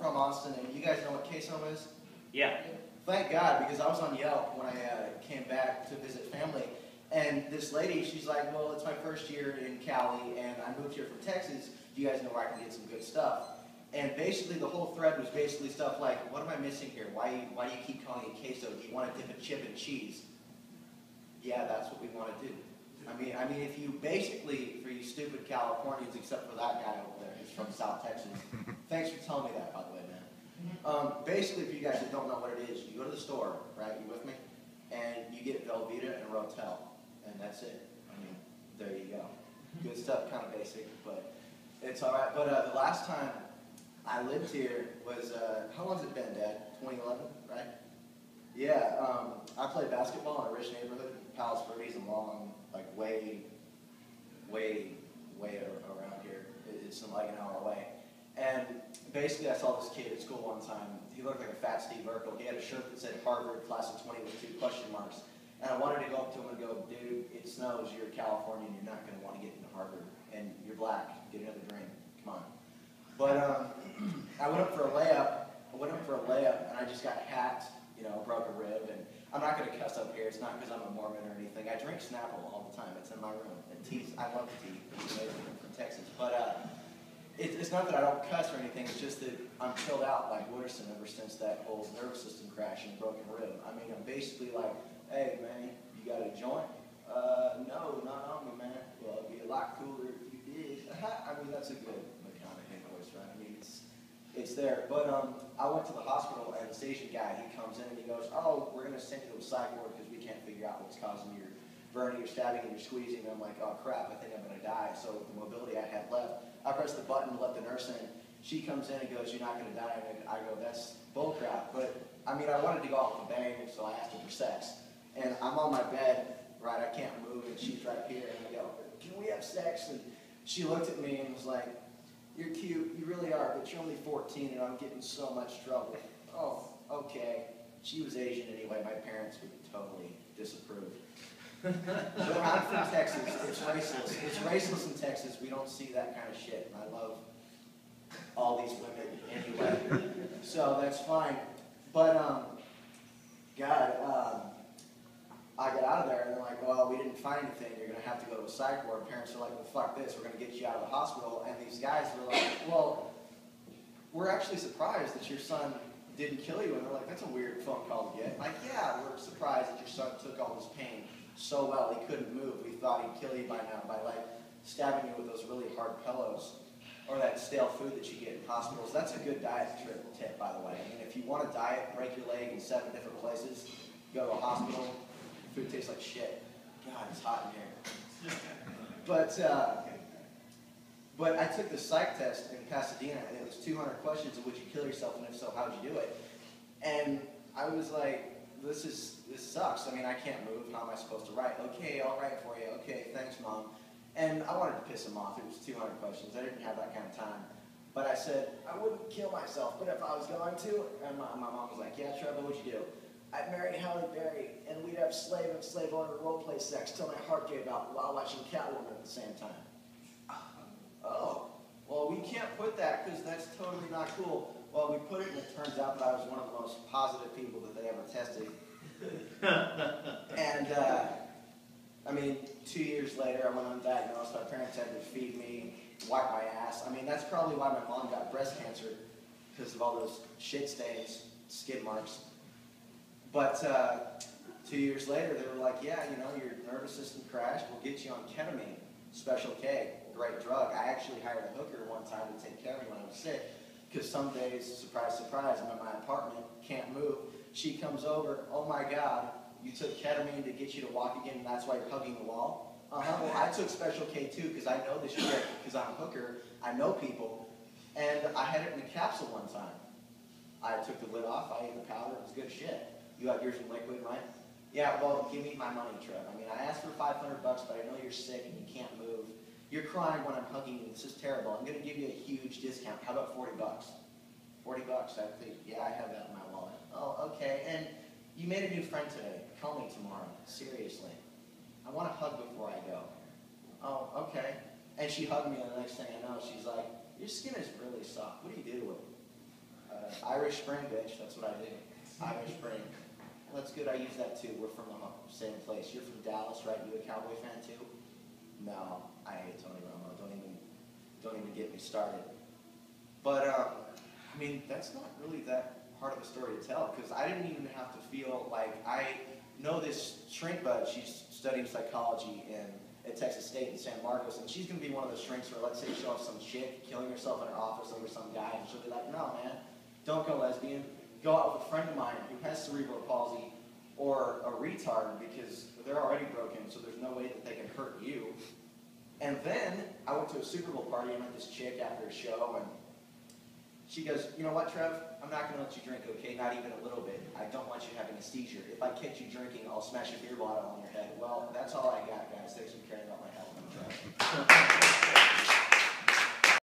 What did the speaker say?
from Austin, and you guys know what K-Zone is? Yeah. Thank God, because I was on Yelp when I came back to visit family, and this lady, she's like, well, it's my first year in Cali, and I moved here from Texas. Do you guys know where I can get some good stuff? And basically, the whole thread was basically stuff like, what am I missing here? Why do you keep calling it queso? Do you want to dip a chip in cheese? Yeah, that's what we want to do. I mean, if you basically, for you stupid Californians, except for that guy over there, he's from South Texas. Thanks for telling me that, by the way, man. Basically, for you guys that don't know what it is, you go to the store, right? You with me? And you get Velveeta and Rotel, and that's it. I mean, there you go. Good stuff, kind of basic, but it's all right. But the last time I lived here was, how long has it been, Dad? 2011, right? Yeah, I played basketball in a rich neighborhood, Palos Verdes and Long, like way around here. It's like an hour away. And basically I saw this kid at school one time. He looked like a fat Steve Urkel. He had a shirt that said Harvard, class of 20 with 2 question marks. And I wanted to go up to him and go, dude, it snows, you're Californian, you're not going to want to get into Harvard. And you're black, get another drink, come on. But I went up for a layup, and I just got hacked, you know, broke a rib. And I'm not going to cuss up here. It's not because I'm a Mormon or anything. I drink Snapple all the time. It's in my room. And tea's, I love tea. It's amazing. I'm from Texas. But it's not that I don't cuss or anything. It's just that I'm chilled out like Wooderson ever since that whole nervous system crash and broken rib. I mean, I'm basically like, hey, man, you got a joint? No, not on me, man. Well, it'd be a lot cooler if you did. I mean, that's a good McConaughey voice, right? I mean, it's there. But I went to the hospital, and the station guy, he comes in and he goes, oh, we're going to send you to a psych ward because we can't figure out what's causing your burning, your stabbing, and your squeezing. And I'm like, oh, crap, I think I'm going to die. So with the mobility I had left, I pressed the button to let the nurse in. She comes in and goes, you're not going to die. And I go, that's bullcrap. But, I mean, I wanted to go out with a bang, so I asked her for sex. And I'm on my bed, right, I can't move, and she's right here. And I go, can we have sex? And she looked at me and was like, you're cute, you really are, but you're only 14 and I'm getting so much trouble. Oh, okay. She was Asian anyway, my parents would totally disapprove. But I'm from Texas, it's racist. It's racist in Texas, we don't see that kind of shit. And I love all these women anyway, so that's fine. But, I got out of there and they're like, well, we didn't find anything, you're going to have to go to a psych ward. Parents are like, well, fuck this, we're going to get you out of the hospital. And these guys were like, well, we're actually surprised that your son didn't kill you. And they're like, that's a weird phone call to get. Like, yeah, we're surprised that your son took all this pain so well he couldn't move. We thought he'd kill you by now by like stabbing you with those really hard pillows or that stale food that you get in hospitals. That's a good diet tip, by the way. I mean, if you want to diet, break your leg in 7 different places, go to a hospital. Food tastes like shit. God, it's hot in here. But I took the psych test in Pasadena, and it was 200 questions of would you kill yourself, and if so, how'd you do it? And I was like, this sucks. I mean, I can't move. How am I supposed to write? Okay, I'll write for you. Okay, thanks, Mom. And I wanted to piss him off. It was 200 questions. I didn't have that kind of time. But I said, I wouldn't kill myself, but if I was going to, and my mom was like, yeah, Trevor, what'd you do? I'd marry Halle Berry, and we'd have slave and slave owner role-play sex till my heart gave out while watching Catwoman at the same time. Oh, well, we can't put that because that's totally not cool. Well, we put it, and it turns out that I was one of the most positive people that they ever tested. And, I mean, 2 years later, I went undiagnosed. My parents had to feed me, wipe my ass. I mean, that's probably why my mom got breast cancer, because of all those shit stains, skid marks. But 2 years later, they were like, yeah, you know, your nervous system crashed. We'll get you on ketamine, Special K, great drug. I actually hired a hooker one time to take care of me when I was sick, because some days, surprise, surprise, I'm in my apartment, can't move. She comes over, oh my God, you took ketamine to get you to walk again, and that's why you're hugging the wall? Well, I took Special K too, because I know this shit, because I'm a hooker, I know people, and I had it in a capsule one time. I took the lid off, I ate the powder, it was good shit. You got yours in liquid, right? Yeah, well, give me my money, Trev. I mean, I asked for $500, but I know you're sick and you can't move. You're crying when I'm hugging you. This is terrible. I'm going to give you a huge discount. How about $40? $40, I think. Yeah, I have that in my wallet. Oh, okay. And you made a new friend today. Call me tomorrow. Seriously. I want to hug before I go. Oh, okay. And she hugged me, and the next thing I know, she's like, your skin is really soft. What do you do to it? Irish Spring, bitch. That's what I do. Irish Spring. Well, that's good. I use that too. We're from the same place. You're from Dallas, right? You a Cowboy fan too? No, I hate Tony Romo. Don't even get me started. But I mean, that's not really that hard of a story to tell, because I didn't even have to feel like I know this shrink bud. She's studying psychology at Texas State in San Marcos, and she's going to be one of those shrinks where, let's say, she'll have some chick killing herself in her office over some guy, and she'll be like, no, man, don't go lesbian. Go out with a friend of mine who has cerebral palsy or a retard, because they're already broken, so there's no way that they can hurt you. And then I went to a Super Bowl party. I met this chick after a show, and she goes, you know what, Trev? I'm not going to let you drink, okay? Not even a little bit. I don't want you having a seizure. If I catch you drinking, I'll smash a beer bottle on your head. Well, that's all I got, guys. Thanks for caring about my health. I'm Trev.